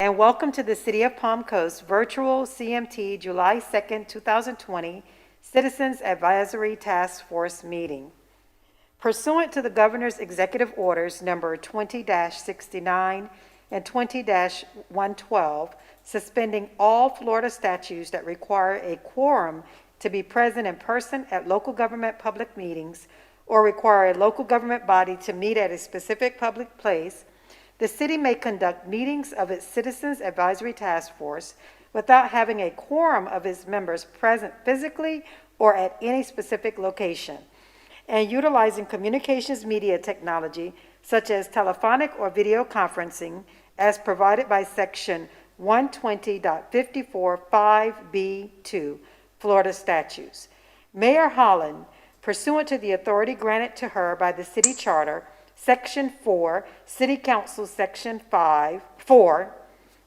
And welcome to the City of Palm Coast Virtual CMT July 2nd, 2020 Citizens Advisory Task Force Meeting. Pursuant to the Governor's Executive Orders number 20-69 and 20-112, suspending all Florida statutes that require a quorum to be present in person at local government public meetings or require a local government body to meet at a specific public place, the city may conduct meetings of its Citizens Advisory Task Force without having a quorum of its members present physically or at any specific location, and utilizing communications media technology such as telephonic or video conferencing as provided by Section 120.54(5)(b)(2) Florida statutes. Mayor Holland, pursuant to the authority granted to her by the city charter, Section 4, City Council Section 4,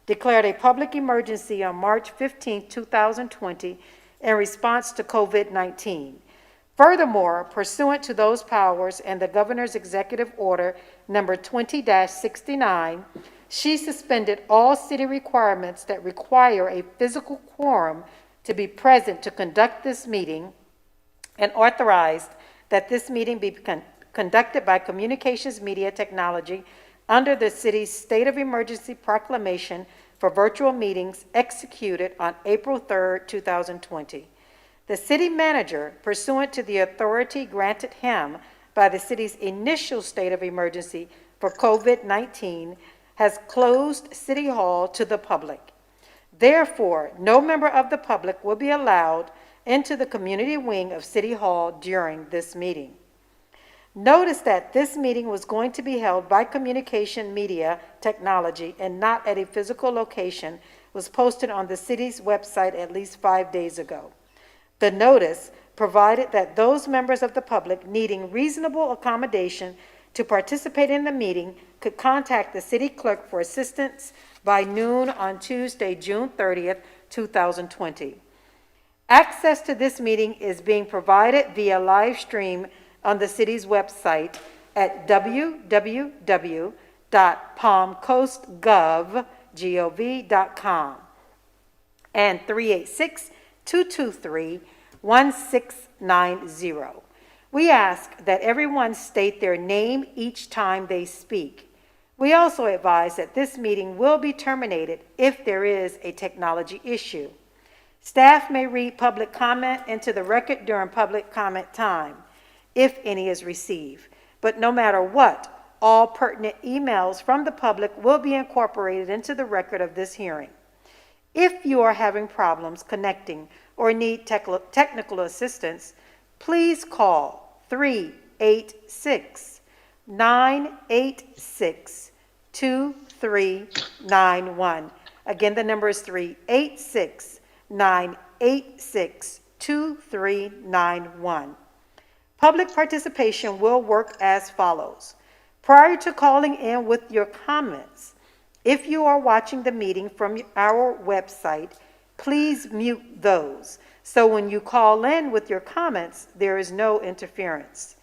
declared a public emergency on March 15, 2020 in response to COVID-19. Furthermore, pursuant to those powers and the Governor's Executive Order number 20-69, she suspended all city requirements that require a physical quorum to be present to conduct this meeting and authorized that this meeting be conducted by communications media technology under the city's state of emergency proclamation for virtual meetings executed on April 3rd, 2020. The city manager, pursuant to the authority granted him by the city's initial state of emergency for COVID-19, has closed City Hall to the public. Therefore, no member of the public will be allowed into the community wing of City Hall during this meeting. Notice that this meeting was going to be held by communication media technology and not at a physical location was posted on the city's website at least 5 days ago. The notice provided that those members of the public needing reasonable accommodation to participate in the meeting could contact the city clerk for assistance by noon on Tuesday, June 30th, 2020. Access to this meeting is being provided via live stream on the city's website at www.palmcoastgov.com and 386-223-1690. We ask that everyone state their name each time they speak. We also advise that this meeting will be terminated if there is a technology issue. Staff may read public comment into the record during public comment time, if any is received. But no matter what, all pertinent emails from the public will be incorporated into the record of this hearing. If you are having problems connecting or need technical assistance, please call 386-986-2391. Again, the number is 386-986-2391. Public participation will work as follows. Prior to calling in with your comments, if you are watching the meeting from our website, please mute those. So when you call in with your comments, there is no interference.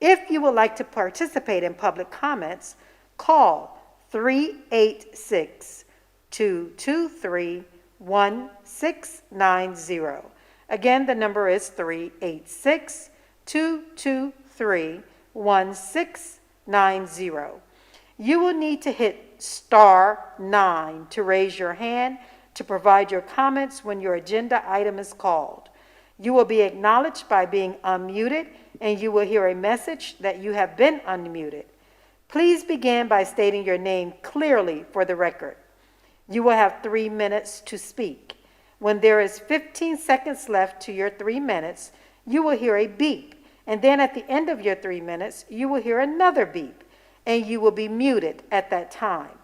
If you would like to participate in public comments, call 386-223-1690. Again, the number is 386-223-1690. You will need to hit *9 to raise your hand to provide your comments when your agenda item is called. You will be acknowledged by being unmuted, and you will hear a message that you have been unmuted. Please begin by stating your name clearly for the record. You will have 3 minutes to speak. When there is 15 seconds left to your 3 minutes, you will hear a beep, and then at the end of your 3 minutes, you will hear another beep, and you will be muted at that time.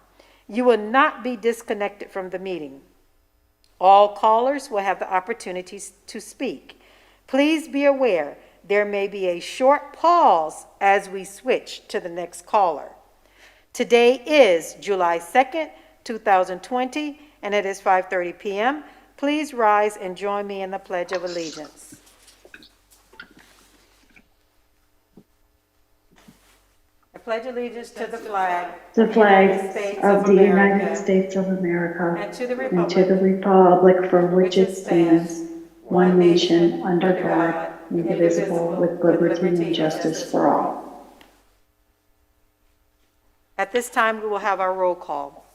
You will not be disconnected from the meeting. All callers will have the opportunity to speak. Please be aware there may be a short pause as we switch to the next caller. Today is July 2nd, 2020, and it is 5:30 p.m. Please rise and join me in the Pledge of Allegiance. pledge allegiance to the flag the flag States of the America, United States of America and to the and to the republic for which it stands, stands, one nation, under God, indivisible, with liberty and justice for all. At this time, we will have our roll call.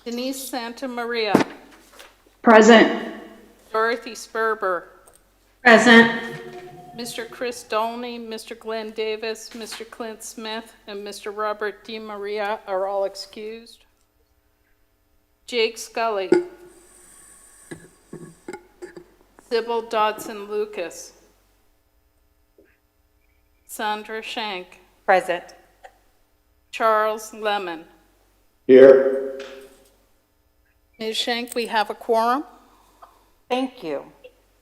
Denise Santa Maria. Present. Dorothy Sperber. Present. Mr. Chris Dolney, Mr. Glenn Davis, Mr. Clint Smith, and Mr. Robert DiMaria are all excused. Jake Scully. Sybil Dodson Lucas. Sandra Shank. Present. Charles Lemon. Here. Ms. Shank, we have a quorum. Thank you.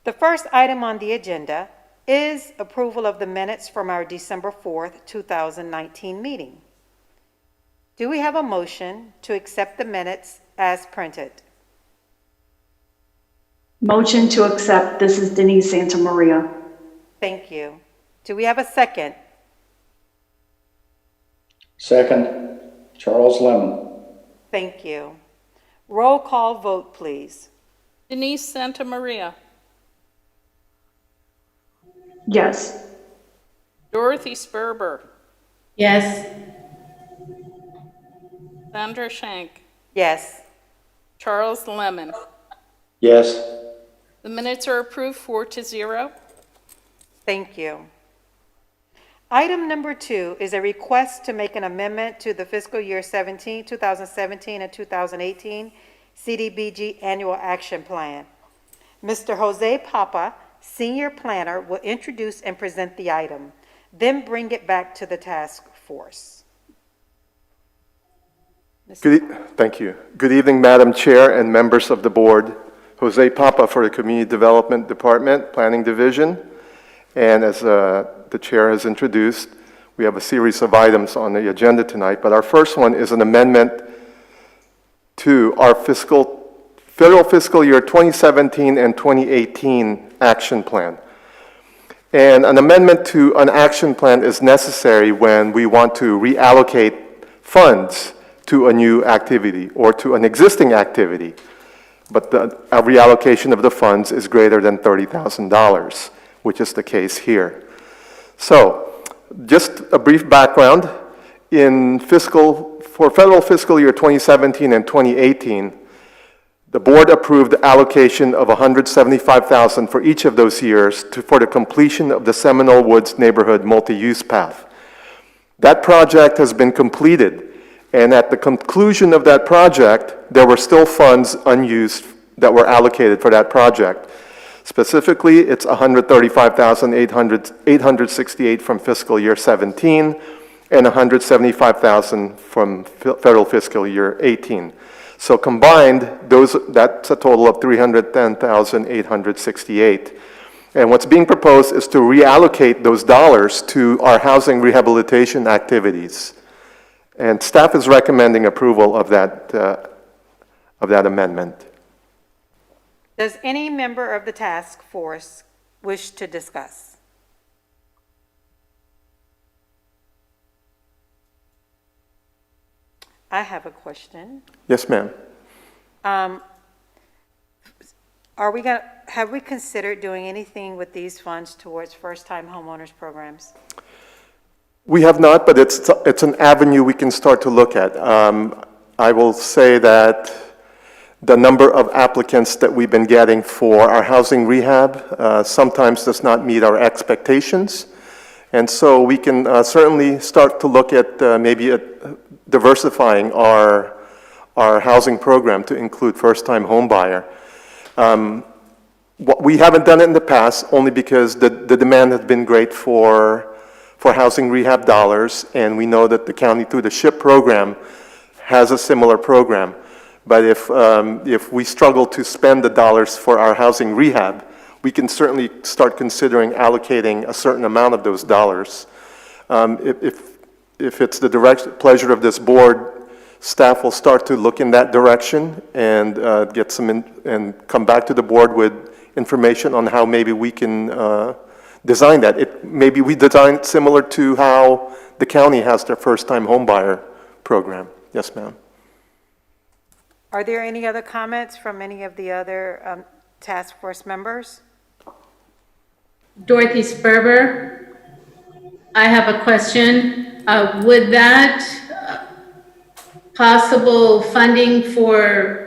The first item on the agenda is approval of the minutes from our December 4th, 2019 meeting. Do we have a motion to accept the minutes as printed? Motion to accept. This is Denise Santa Maria. Thank you. Do we have a second? Second, Charles Lemon. Thank you. Roll call vote, please. Denise Santa Maria. Yes. Dorothy Sperber. Yes. Sandra Shank. Yes. Charles Lemon. Yes. The minutes are approved 4-0. Thank you. Item number 2 is a request to make an amendment to the fiscal year 2017 and 2018 CDBG Annual Action Plan. Mr. Jose Papa, Senior Planner, will introduce and present the item, then bring it back to the task force. Thank you. Good evening, Madam Chair and members of the board. Jose Papa for the Community Development Department, Planning Division. And as the chair has introduced, we have a series of items on the agenda tonight, but our first one is an amendment to our federal fiscal year 2017 and 2018 action plan. And an amendment to an action plan is necessary when we want to reallocate funds to a new activity or to an existing activity, but a reallocation of the funds is greater than $30,000, which is the case here. So, just a brief background. For federal fiscal year 2017 and 2018, the board approved the allocation of $175,000 for each of those years for the completion of the Seminole Woods Neighborhood Multi-Use Path. That project has been completed, and at the conclusion of that project, there were still funds unused that were allocated for that project. Specifically, it's $135,868 from fiscal year 17 and $175,000 from federal fiscal year 18. So combined, that's a total of $310,868. And what's being proposed is to reallocate those dollars to our housing rehabilitation activities. And staff is recommending approval of that amendment. Does any member of the task force wish to discuss? I have a question. Yes, ma'am. Have we considered doing anything with these funds towards first-time homeowners programs? We have not, but it's an avenue we can start to look at. I will say that the number of applicants that we've been getting for our housing rehab sometimes does not meet our expectations. And so we can certainly start to look at maybe diversifying our housing program to include first-time home buyer. We haven't done it in the past only because the demand has been great for housing rehab dollars, and we know that the county through the SHIP program has a similar program. But if we struggle to spend the dollars for our housing rehab, we can certainly start considering allocating a certain amount of those dollars. If it's the direct pleasure of this board, staff will start to look in that direction and and come back to the board with information on how maybe we can design that. Maybe we design it similar to how the county has their first-time homebuyer program. Yes, ma'am. Are there any other comments from any of the other task force members? Dorothy Sperber, I have a question. Would that possible funding for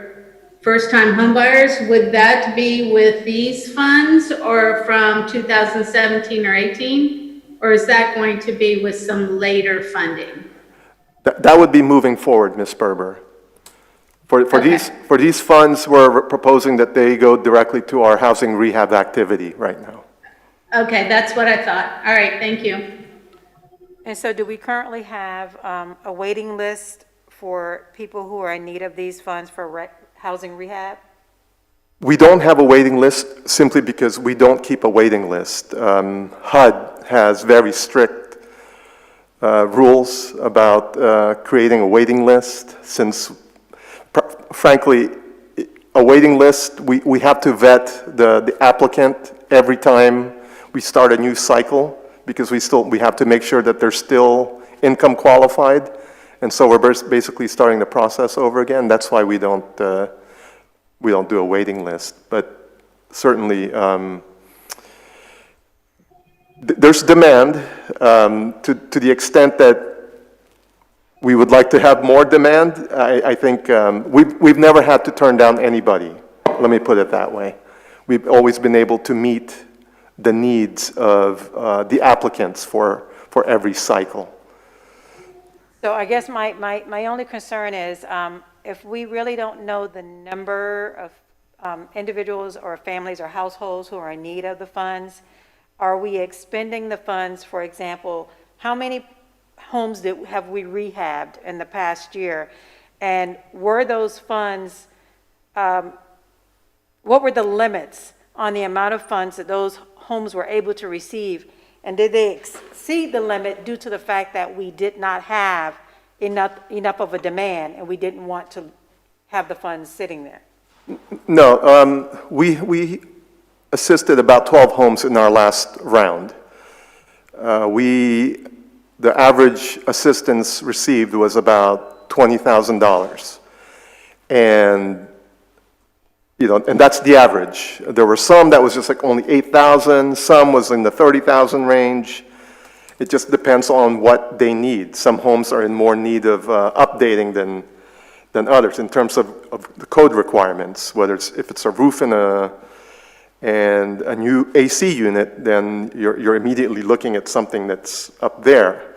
first-time homebuyers, would that be with these funds or from 2017 or 18? Or is that going to be with some later funding? That would be moving forward, Ms. Berber. Okay. For these funds, we're proposing that they go directly to our housing rehab activity right now. Okay, that's what I thought. All right, thank you. And so do we currently have a waiting list for people who are in need of these funds for housing rehab? We don't have a waiting list simply because we don't keep a waiting list. HUD has very strict rules about creating a waiting list, since frankly, a waiting list, we have to vet the applicant every time we start a new cycle, because we have to make sure that they're still income qualified. And so we're basically starting the process over again. That's why we don't do a waiting list. But certainly, there's demand to the extent that we would like to have more demand. I think we've never had to turn down anybody. Let me put it that way. We've always been able to meet the needs of the applicants for every cycle. So I guess my only concern is if we really don't know the number of individuals or families or households who are in need of the funds, are we expending the funds? For example, how many homes have we rehabbed in the past year? And were those funds, what were the limits on the amount of funds that those homes were able to receive? And did they exceed the limit due to the fact that we did not have enough of a demand and we didn't want to have the funds sitting there? No, we assisted about 12 homes in our last round. The average assistance received was about $20,000. And, and that's the average. There were some that was just like only 8,000, some was in the 30,000 range. It just depends on what they need. Some homes are in more need of updating than others in terms of the code requirements, whether if it's a roof and a new AC unit, then you're immediately looking at something that's up there.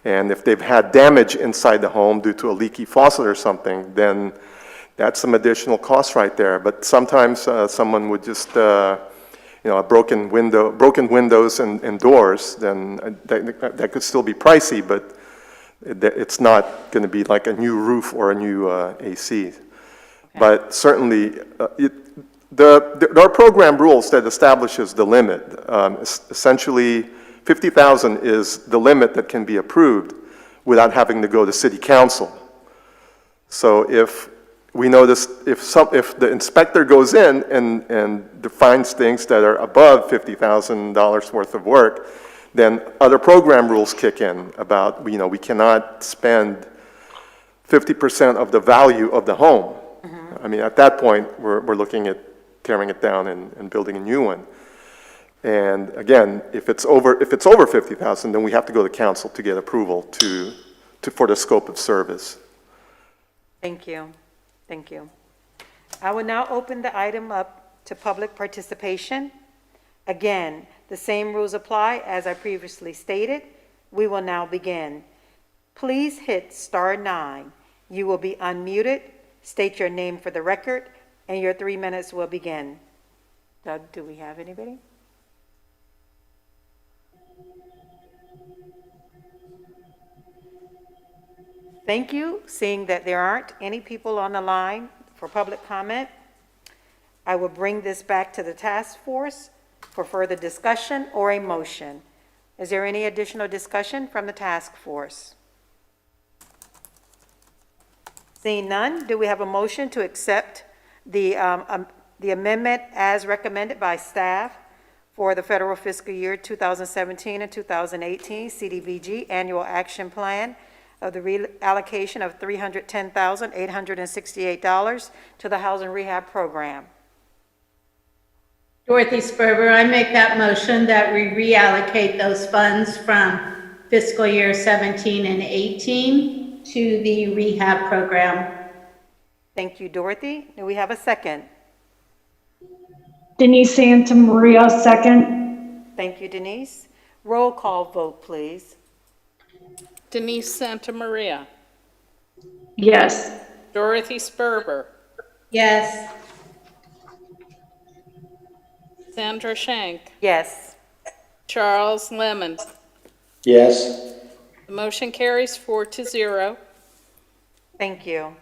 And if they've had damage inside the home due to a leaky faucet or something, then that's some additional cost right there. But sometimes someone would just, broken windows and doors, then that could still be pricey, but it's not going to be like a new roof or a new AC. Okay. But certainly, there are program rules that establishes the limit. Essentially, 50,000 is the limit that can be approved without having to go to city council. So if we notice, if the inspector goes in and defines things that are above $50,000 worth of work, then other program rules kick in about, we cannot spend 50% of the value of the home. Mm-hmm. I mean, at that point, we're looking at tearing it down and building a new one. And again, if it's over 50,000, then we have to go to council to get approval for the scope of service. Thank you. Thank you. I will now open the item up to public participation. Again, the same rules apply as I previously stated. We will now begin. Please hit *9. You will be unmuted. State your name for the record, and your 3 minutes will begin. Doug, do we have anybody? Thank you. Seeing that there aren't any people on the line for public comment, I will bring this back to the task force for further discussion or a motion. Is there any additional discussion from the task force? Seeing none, do we have a motion to accept the amendment as recommended by staff for the federal fiscal year 2017 and 2018 CDBG Annual Action Plan of the reallocation of $310,868 to the Housing Rehab Program. Dorothy Sperber, I make that motion that we reallocate those funds from fiscal year 17 and 18 to the rehab program. Thank you, Dorothy. Do we have a second? Denise Santa Maria, second. Thank you, Denise. Roll call vote, please. Denise Santa Maria, Yes. Dorothy Sperber, Yes. Sandra Shank, Yes. Charles Lemon. Yes. The motion carries 4-0. Thank you.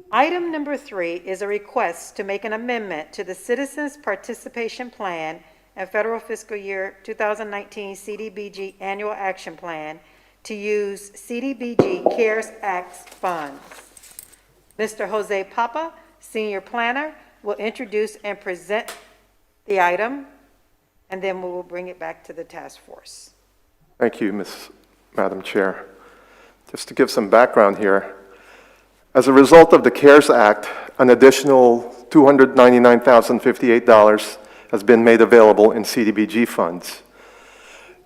Item number 3 is a request to make an amendment to the Citizens Participation Plan and Federal Fiscal Year 2019 CDBG Annual Action Plan to use CDBG CARES Act funds. Mr. Jose Papa, Senior Planner, will introduce and present the item, and then we will bring it back to the task force. Thank you, Madam Chair. Just to give some background here, as a result of the CARES Act, an additional $299,058 has been made available in CDBG funds.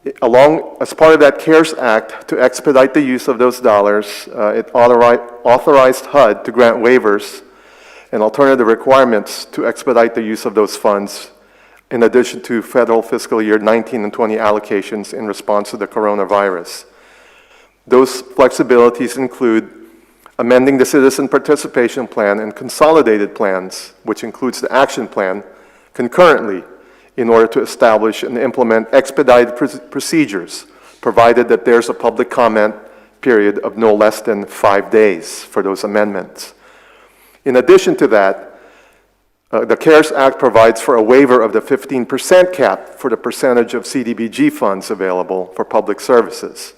As part of that CARES Act, to expedite the use of those dollars, it authorized HUD to grant waivers and alternative requirements to expedite the use of those funds, in addition to federal fiscal year 19 and 20 allocations in response to the coronavirus. Those flexibilities include amending the Citizen Participation Plan and consolidated plans, which includes the action plan, concurrently in order to establish and implement expedited procedures, provided that there's a public comment period of no less than 5 days for those amendments. In addition to that, the CARES Act provides for a waiver of the 15% cap for the percentage of CDBG funds available for public services.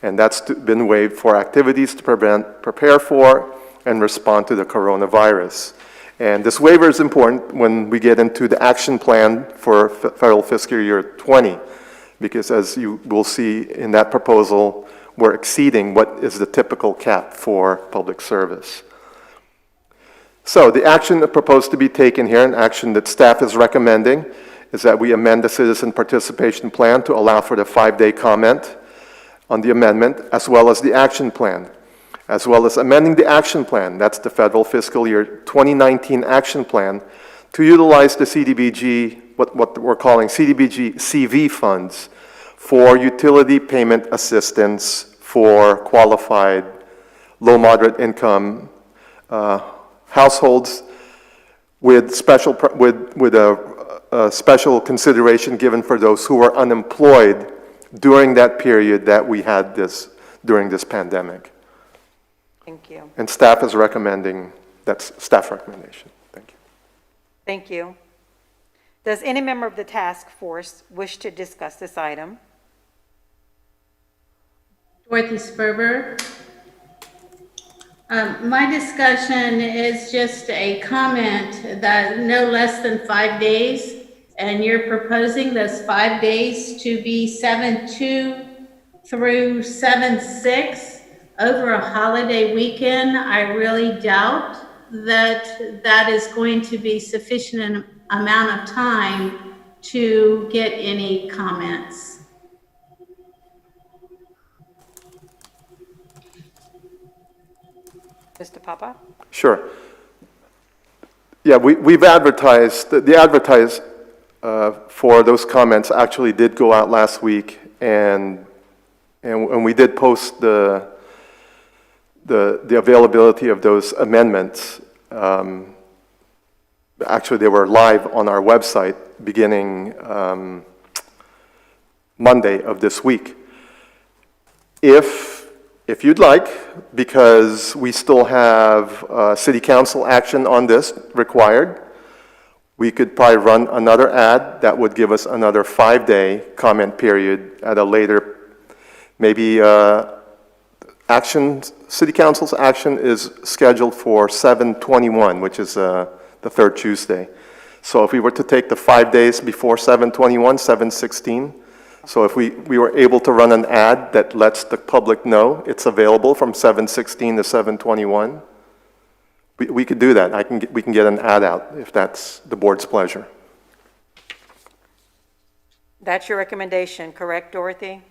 And that's been waived for activities to prepare for, and respond to the coronavirus. And this waiver is important when we get into the action plan for federal fiscal year 20, because as you will see in that proposal, we're exceeding what is the typical cap for public service. So the action proposed to be taken here, an action that staff is recommending, is that we amend the Citizen Participation Plan to allow for the 5-day comment on the amendment, as well as the action plan, as well as amending the action plan, that's the federal fiscal year 2019 action plan, to utilize the CDBG, what we're calling CDBG CV funds, for utility payment assistance for qualified low moderate income households, with special a special consideration given for those who are unemployed during that period that we had during this pandemic. Thank you. And staff is recommending, that's staff recommendation. Thank you. Thank you. Does any member of the task force wish to discuss this item? Dorothy Sperber. My discussion is just a comment that no less than 5 days, and you're proposing those 5 days to be 7/2 through 7/6 over a holiday weekend. I really doubt that that is going to be sufficient amount of time to get any comments. Mr. Papa? Sure. Yeah, we've advertised, the advertise for those comments actually did go out last week, and we did post the availability of those amendments. Actually, they were live on our website beginning Monday of this week. If you'd like, because we still have city council action on this required, we could probably run another ad that would give us another 5-day comment period at a later, maybe city council's action is scheduled for 7/21, which is the third Tuesday. So if we were to take the 5 days before 7/21, 7/16, so if we were able to run an ad that lets the public know it's available from 7/16 to 7/21, we could do that. We can get an ad out if that's the board's pleasure. That's your recommendation, correct, Dorothy?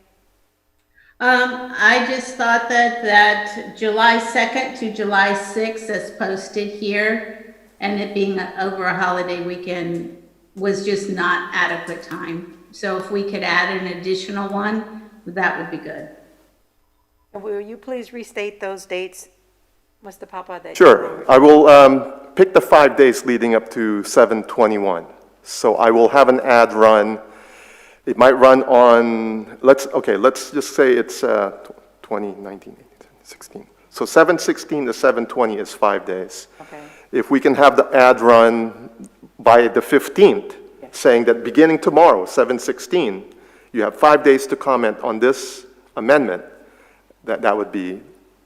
I just thought that July 2nd to July 6th as posted here, and it being over a holiday weekend was just not adequate time. So if we could add an additional one, that would be good. And will you please restate those dates, Mr. Papa? Sure. I will pick the 5 days leading up to 7/21. So I will have an ad run. It might run on, let's just say it's 20, 19, 18, 16. So 7/16 to 7/20 is 5 days. Okay. If we can have the ad run by the 15th, saying that beginning tomorrow, 7/16, you have 5 days to comment on this amendment, that would be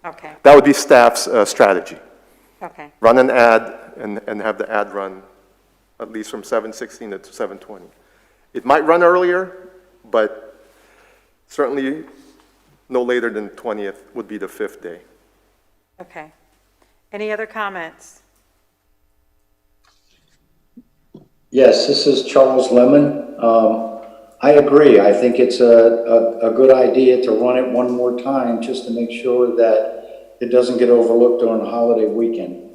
Okay, staff's strategy. okay, Run an ad and have the ad run at least from 7/16 to 7/20. It might run earlier, but certainly no later than 20th would be the 5th day. okay. Any other comments? Yes, this is Charles Lemon. I agree. I think it's a good idea to run it one more time just to make sure that it doesn't get overlooked during the holiday weekend.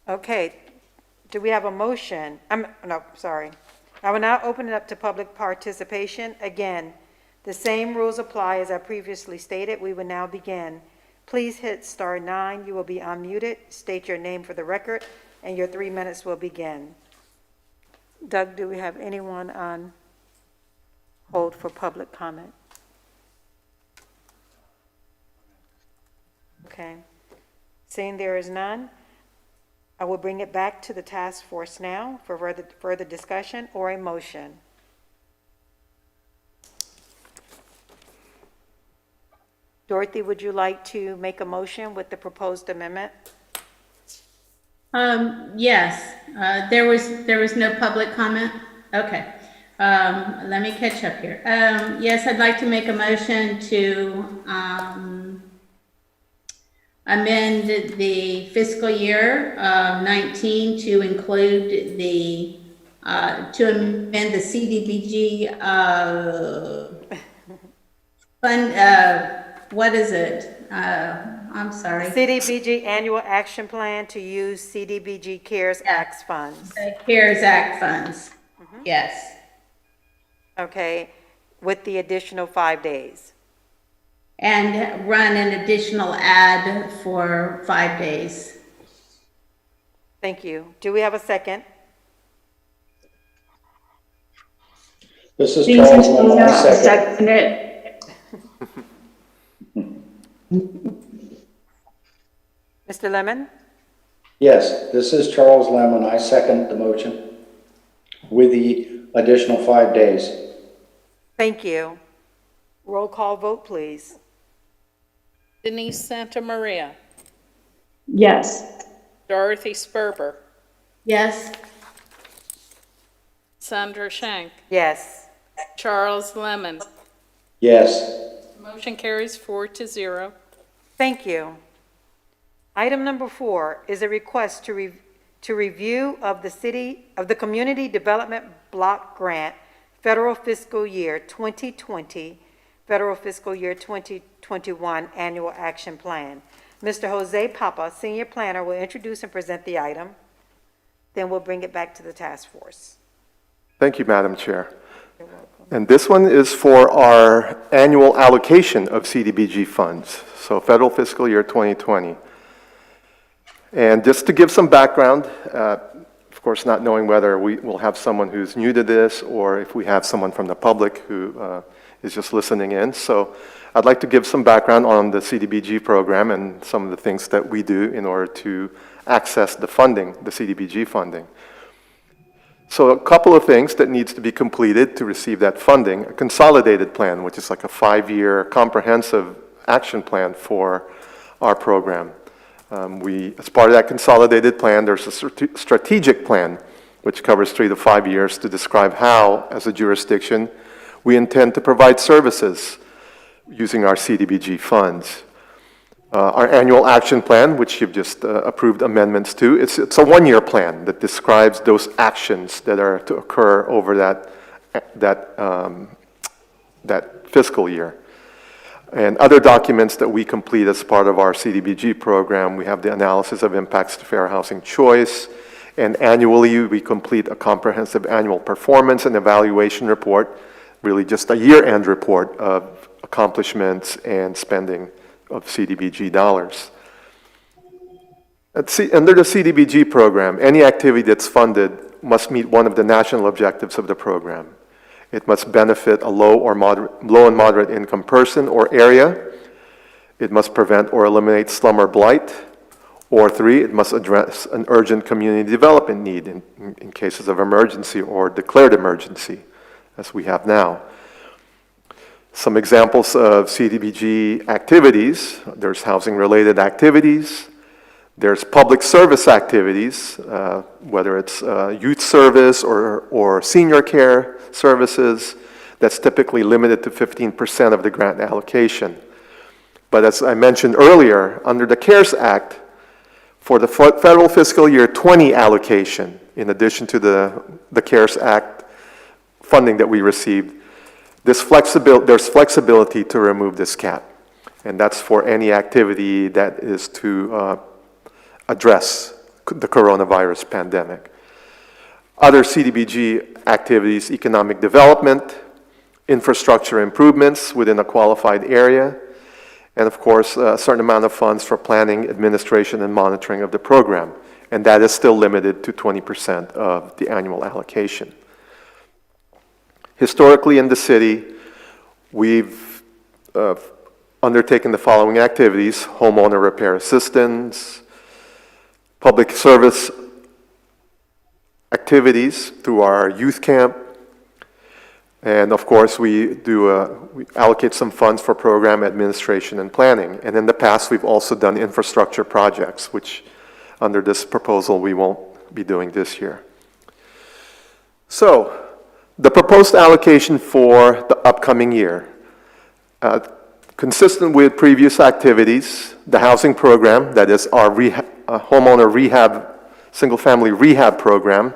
Okay, do we have a motion? No, sorry. I will now open it up to public participation. Again, the same rules apply as I previously stated. We will now begin. Please hit *9. You will be unmuted. State your name for the record, and your 3 minutes will begin. Doug, do we have anyone on hold for public comment? Okay. Seeing there is none, I will bring it back to the task force now for further discussion or a motion. Dorothy, would you like to make a motion with the proposed amendment? Yes, there was no public comment? Okay. Let me catch up here. Yes, I'd like to make a motion to, amend the fiscal year, 19 to include to amend the CDBG, fund, what is it? I'm sorry. CDBG Annual Action Plan to use CDBG CARES Act funds. CARES Act funds. Yes. Okay, with the additional 5 days. And run an additional ad for 5 days. Thank you. Do we have a second? This is James Charles Lemon. Antonio, I I second. second it. Mr. Lemon? Yes, this is Charles Lemon. I second the motion with the additional 5 days. Thank you. Roll call vote, please. Denise Santa Maria, Yes. Dorothy Sperber, Yes. Sandra Shank, Yes. Charles Lemon. Yes. Motion carries 4-0. Thank you. Item number 4 is a request to review of the Community Development Block Grant Federal Fiscal Year 2020, Federal Fiscal Year 2021 Annual Action Plan. Mr. Jose Papa, Senior Planner, will introduce and present the item. Then we'll bring it back to the task force. Thank you, Madam Chair. And this one is for our annual allocation of CDBG funds, so federal fiscal year 2020. And just to give some background, of course, not knowing whether we will have someone who's new to this or if we have someone from the public who is just listening in. So I'd like to give some background on the CDBG program and some of the things that we do in order to access the funding, the CDBG funding. So a couple of things that needs to be completed to receive that funding: a consolidated plan, which is like a 5-year comprehensive action plan for our program. As part of that consolidated plan, there's a strategic plan which covers 3 to 5 years to describe how, as a jurisdiction, we intend to provide services using our CDBG funds. Our annual action plan, which you've just approved amendments to, it's a one-year plan that describes those actions that are to occur over that fiscal year. And other documents that we complete as part of our CDBG program, we have the analysis of impacts to fair housing choice, and annually we complete a comprehensive annual performance and evaluation report, really just a year-end report of accomplishments and spending of CDBG dollars. Under the CDBG program, any activity that's funded must meet one of the national objectives of the program. It must benefit a low and moderate income person or area. It must prevent or eliminate slum or blight. Or 3, it must address an urgent community development need in cases of emergency or declared emergency, as we have now. Some examples of CDBG activities: there's housing-related activities, there's public service activities, whether it's youth service or senior care services. That's typically limited to 15% of the grant allocation. But as I mentioned earlier, under the CARES Act, for the federal fiscal year 20 allocation, in addition to the CARES Act funding that we received, there's flexibility to remove this cap. And that's for any activity that is to address the coronavirus pandemic. Other CDBG activities: economic development, infrastructure improvements within a qualified area, and of course, a certain amount of funds for planning, administration, and monitoring of the program. And that is still limited to 20% of the annual allocation. Historically in the city, we've undertaken the following activities: homeowner repair assistance, public service activities through our youth camp, and of course we allocate some funds for program administration and planning. And in the past, we've also done infrastructure projects, which under this proposal we won't be doing this year. So, the proposed allocation for the upcoming year, consistent with previous activities, the housing program, that is our homeowner rehab, single-family rehab program.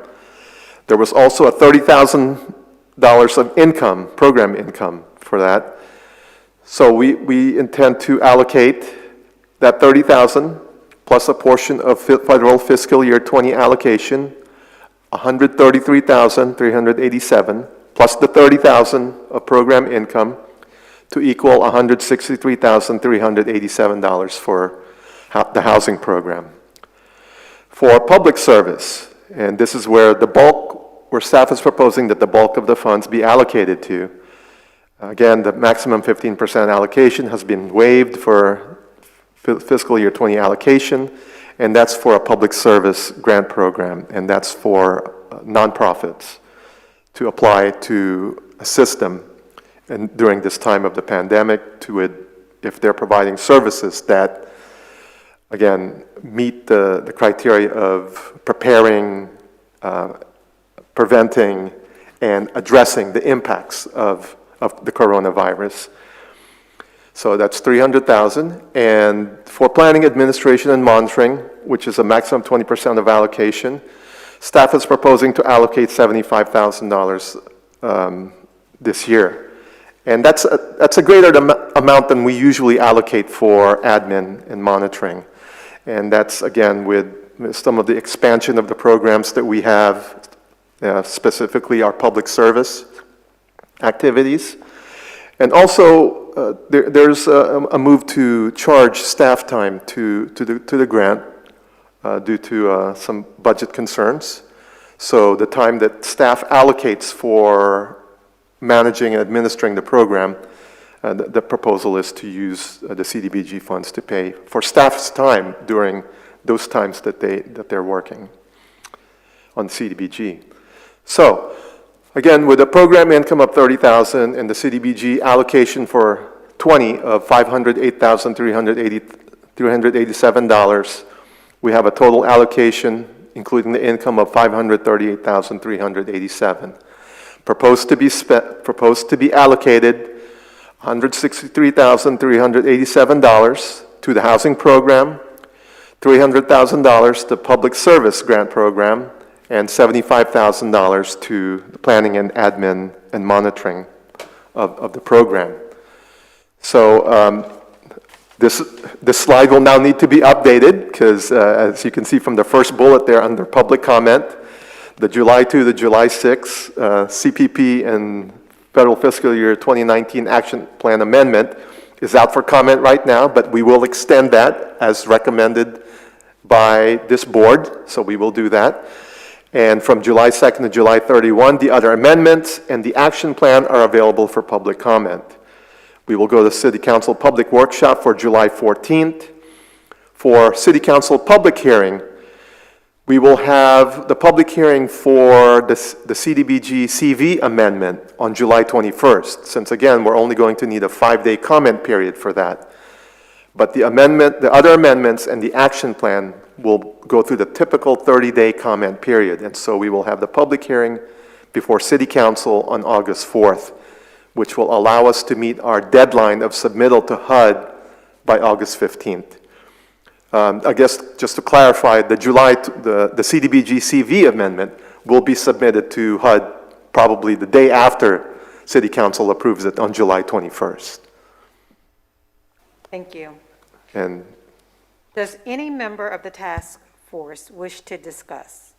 There was also a $30,000 of income, program income for that. So we intend to allocate that $30,000 plus a portion of federal fiscal year 20 allocation, $133,387, plus the $30,000 of program income, to equal $163,387 for the housing program. For public service, and this is where staff is proposing that the bulk of the funds be allocated to. Again, the maximum 15% allocation has been waived for fiscal year 20 allocation, and that's for a public service grant program, and that's for nonprofits to apply to assist them during this time of the pandemic if they're providing services that, again, meet the criteria of preparing, preventing, and addressing the impacts of the coronavirus. So that's $300,000. And for planning, administration, and monitoring, which is a maximum 20% of allocation, staff is proposing to allocate $75,000 this year. And that's a greater amount than we usually allocate for admin and monitoring. And that's, again, with some of the expansion of the programs that we have, specifically our public service activities. And also, there's a move to charge staff time to the grant due to some budget concerns. So the time that staff allocates for managing and administering the program, the proposal is to use the CDBG funds to pay for staff's time during those times that they're working on CDBG. So, again, with a program income of $30,000 and the CDBG allocation for 20 of $508,383, $387. We have a total allocation, including the income, of $538,387. Proposed to be allocated $163,387 to the housing program, $300,000 to public service grant program, and $75,000 to the planning and admin and monitoring of the program. So this slide will now need to be updated because, as you can see from the first bullet there under public comment, the July 2 to July 6 CPP and Federal Fiscal Year 2019 Action Plan Amendment is out for comment right now, but we will extend that as recommended by this board, so we will do that. And from July 2nd to July 31, the other amendments and the action plan are available for public comment. We will go to City Council Public Workshop for July 14th. For City Council Public Hearing, we will have the public hearing for the CDBG CV amendment on July 21st, since again, we're only going to need a 5-day comment period for that. But the other amendments and the action plan will go through the typical 30-day comment period. And so we will have the public hearing before City Council on August 4th, which will allow us to meet our deadline of submittal to HUD by August 15th. I guess just to clarify, the CDBG CV amendment will be submitted to HUD probably the day after City Council approves it on July 21st. Thank you. And Does any member of the task force wish to discuss?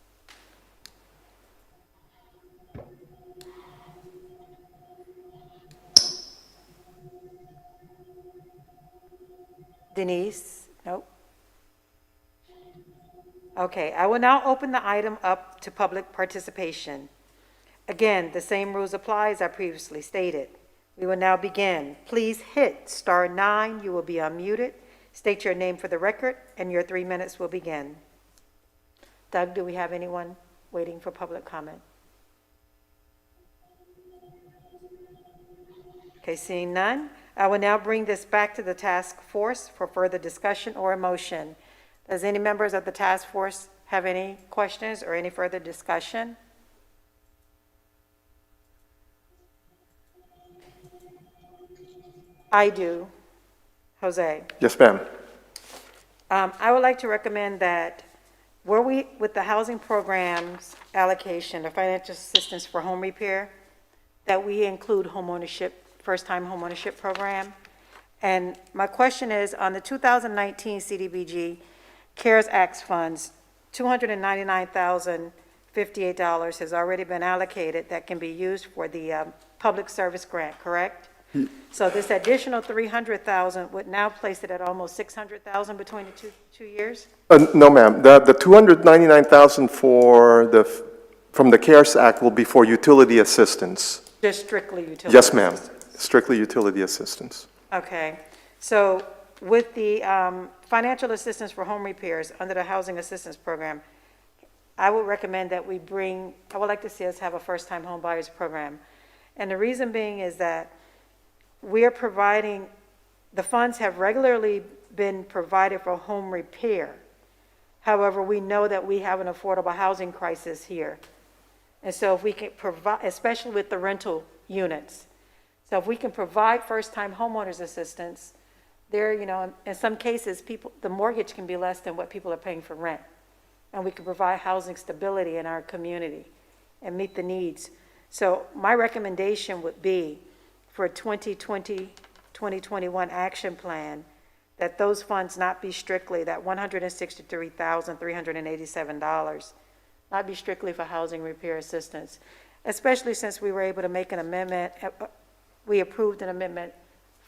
Denise? Nope. Okay, I will now open the item up to public participation. Again, the same rules apply as I previously stated. We will now begin. Please hit *9. You will be unmuted. State your name for the record, and your 3 minutes will begin. Doug, do we have anyone waiting for public comment? Okay, seeing none, I will now bring this back to the task force for further discussion or a motion. Does any members of the task force have any questions or any further discussion? I do. Jose? yes, ma'am. I would like to recommend that with the housing programs allocation, or financial assistance for home repair, that we include homeownership, first-time homeownership program. And my question is, on the 2019 CDBG CARES Act funds, $299,058 has already been allocated that can be used for the public service grant, correct? So this additional $300,000 would now place it at almost $600,000 between the two years? No, ma'am. The $299,000 from the CARES Act will be for utility assistance. Just strictly utility? Yes, ma'am. assistance. Strictly utility assistance. Okay. So with the financial assistance for home repairs under the Housing Assistance Program, I would recommend that I would like to see us have a first-time home buyers program. And the reason being is that we are providing, the funds have regularly been provided for home repair. However, we know that we have an affordable housing crisis here. And so if we can provide, especially with the rental units, so if we can provide first-time homeowners assistance, there, in some cases, the mortgage can be less than what people are paying for rent. And we can provide housing stability in our community and meet the needs. So my recommendation would be for 2020-2021 action plan, that those funds not be strictly, that $163,387, not be strictly for housing repair assistance, especially since we were able to make an amendment, we approved an amendment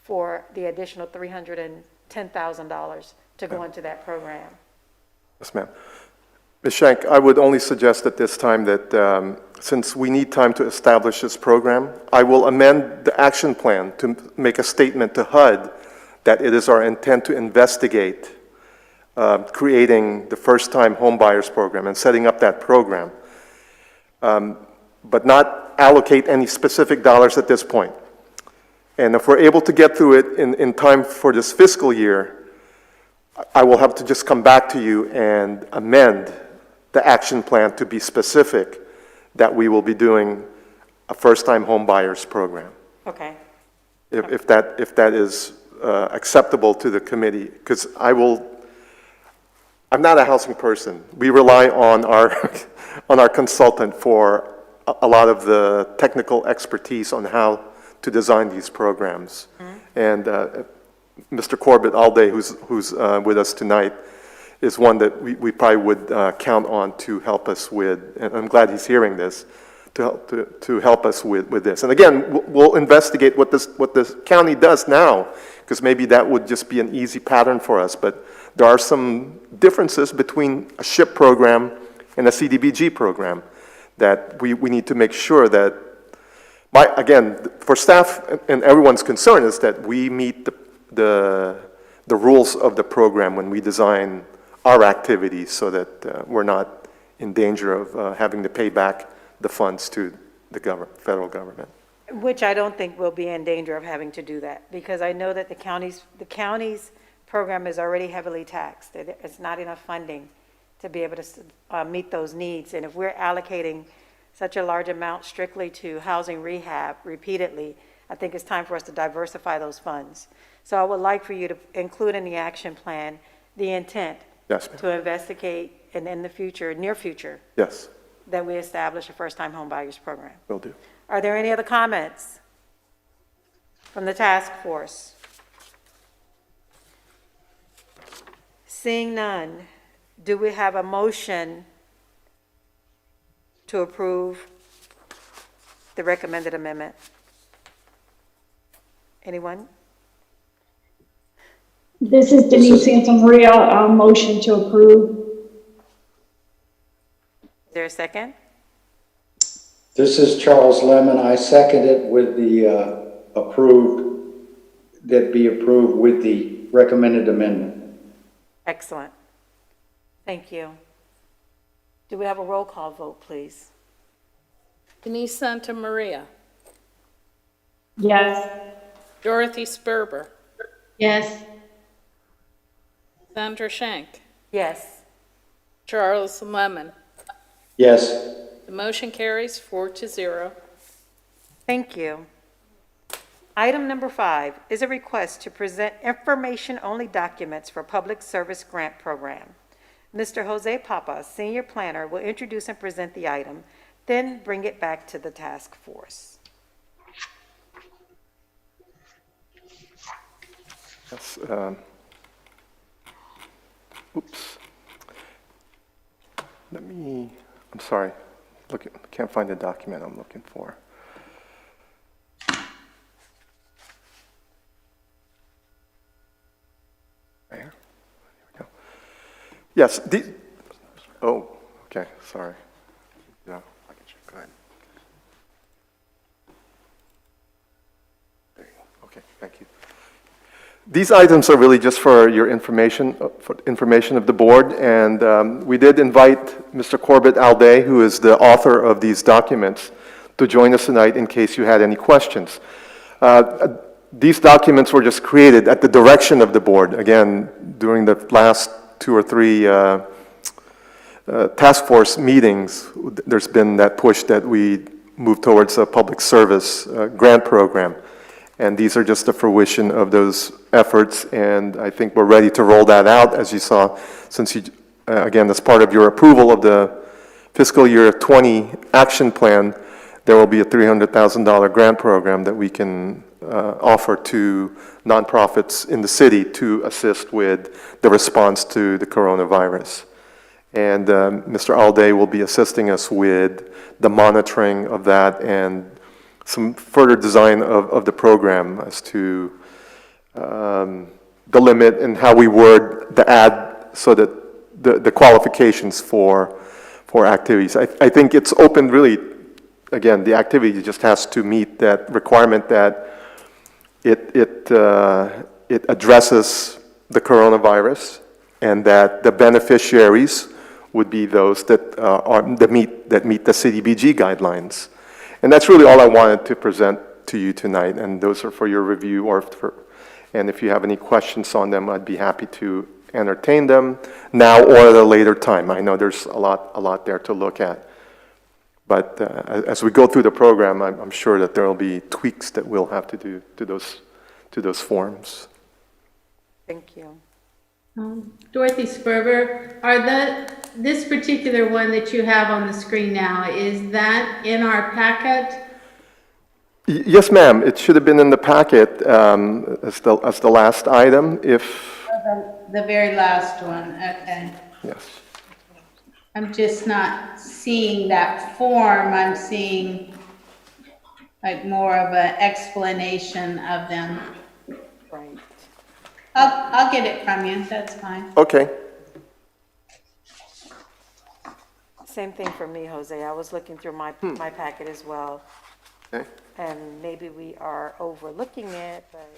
for the additional $310,000 to go into that program. Yes, ma'am. Ms. Shank, I would only suggest at this time that since we need time to establish this program, I will amend the action plan to make a statement to HUD that it is our intent to investigate creating the first-time home buyers program and setting up that program, but not allocate any specific dollars at this point. And if we're able to get through it in time for this fiscal year, I will have to just come back to you and amend the action plan to be specific that we will be doing a first-time home buyers program. Okay, If that is acceptable to the committee, because I'm not a housing person. We rely on our, on our consultant for a lot of the technical expertise on how to design these programs. And Mr. Corbett Alday, who's with us tonight, is one that we probably would count on to help us with, and I'm glad he's hearing this, to help us with this. And again, we'll investigate what this county does now, because maybe that would just be an easy pattern for us. But there are some differences between a SHIP program and a CDBG program that we need to make sure that, again, for staff and everyone's concern is that we meet the rules of the program when we design our activities so that we're not in danger of having to pay back the funds to the federal government. which I don't think we'll be in danger of having to do that, because I know that the county's program is already heavily taxed. It's not enough funding to be able to meet those needs. And if we're allocating such a large amount strictly to housing rehab repeatedly, I think it's time for us to diversify those funds. So I would like for you to include in the action plan the intent Yes, ma'am. to investigate, and in the future, near future, Yes, that we establish a first-time home buyers program. will do. Are there any other comments from the task force? Seeing none, do we have a motion to approve the recommended amendment? Anyone? This is Denise Santamaria, motion to approve. Is there a second? This is Charles Lemon. I second it with the be approved with the recommended amendment. Excellent. Thank you. Do we have a roll call vote, please? Denise Santa Maria, Yes. Dorothy Sperber, Yes. Sandra Shank, Yes. Charles Lemon. Yes. The motion carries 4-0. Thank you. Item number 5 is a request to present information-only documents for Public Service Grant Program. Mr. Jose Papa, Senior Planner, will introduce and present the item, then bring it back to the task force. Yes, oops. I'm sorry. Can't find the document I'm looking for. There. Here we go. Yes, oh, okay, sorry. Yeah, I can check. Go ahead. There you go. Okay, thank you. These items are really just for your information, for information of the board, and we did invite Mr. Corbett Alday, who is the author of these documents, to join us tonight in case you had any questions. These documents were just created at the direction of the board. Again, during the last 2 or 3 task force meetings, there's been that push that we move towards a public service grant program. And these are just the fruition of those efforts, and I think we're ready to roll that out, as you saw, since you, again, as part of your approval of the fiscal year 20 action plan, there will be a $300,000 grant program that we can offer to nonprofits in the city to assist with the response to the coronavirus. And Mr. Alday will be assisting us with the monitoring of that and some further design of the program as to the limit and how we word the ad so that the qualifications for activities. I think it's open really, again, the activity just has to meet that requirement that it addresses the coronavirus and that the beneficiaries would be those that meet the CDBG guidelines. And that's really all I wanted to present to you tonight, and those are for your review, and if you have any questions on them, I'd be happy to entertain them now or at a later time. I know there's a lot there to look at. But as we go through the program, I'm sure that there will be tweaks that we'll have to do to those forms. Thank you. Dorothy Sperber, this particular one that you have on the screen now, is that in our packet? Yes, ma'am. It should have been in the packet as the last item. The very last one, okay. Yes. I'm just not seeing that form, I'm seeing like more of an explanation of them. Right. I'll get it from you, that's fine. Okay. Same thing for me, Jose. I was looking through my packet as well. Okay. And maybe we are overlooking it, but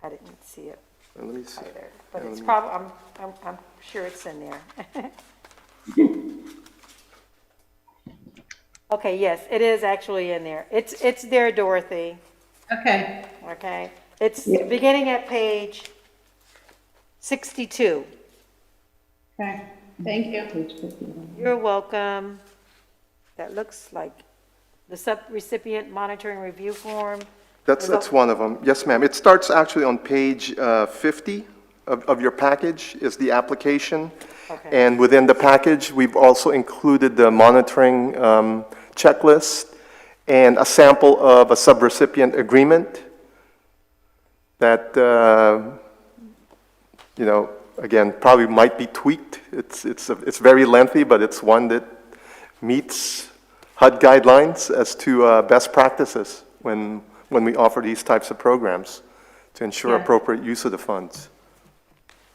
I didn't see it Let me see. either. But it's probably, I'm sure it's in there. Okay, yes, it is actually in there. It's there, Dorothy, Okay, okay? It's beginning at page 62. okay, thank you. Page 51. You're welcome. That looks like the sub-recipient monitoring review form. That's one of them. Yes, ma'am. It starts actually on page 50 of your package is the application. Okay. And within the package, we've also included the monitoring checklist and a sample of a subrecipient agreement that, again, probably might be tweaked. It's very lengthy, but it's one that meets HUD guidelines as to best practices when we offer these types of programs to ensure Yeah. appropriate use of the funds.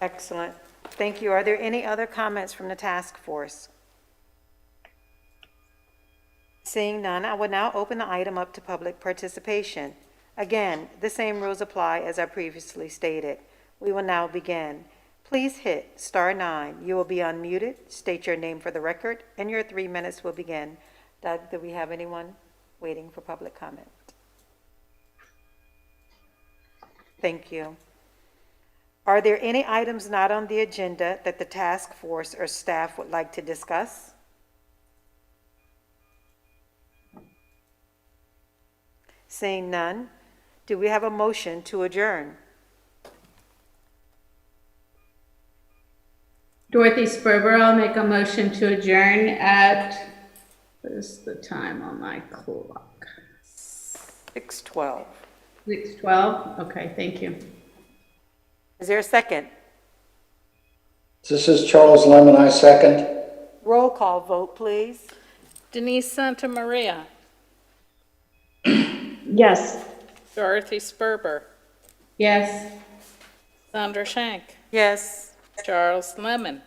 Excellent. Thank you. Are there any other comments from the task force? Seeing none, I will now open the item up to public participation. Again, the same rules apply as I previously stated. We will now begin. Please hit *9. You will be unmuted. State your name for the record, and your 3 minutes will begin. Doug, do we have anyone waiting for public comment? Thank you. Are there any items not on the agenda that the task force or staff would like to discuss? Seeing none, do we have a motion to adjourn? Dorothy Sperber, I'll make a motion to adjourn at, what is the time on my clock? 6:12. 6:12? Okay, thank you. Is there a second? This is Charles Lemon, I second. Roll call vote, please. Denise Santa Maria, Yes. Dorothy Sperber, Yes. Sandra Shank, Yes. Charles Lemon.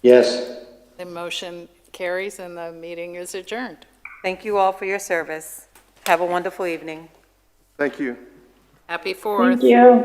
Yes. The motion carries and the meeting is adjourned. Thank you all for your service. Have a wonderful evening. Thank you. Happy 4th. Thank you.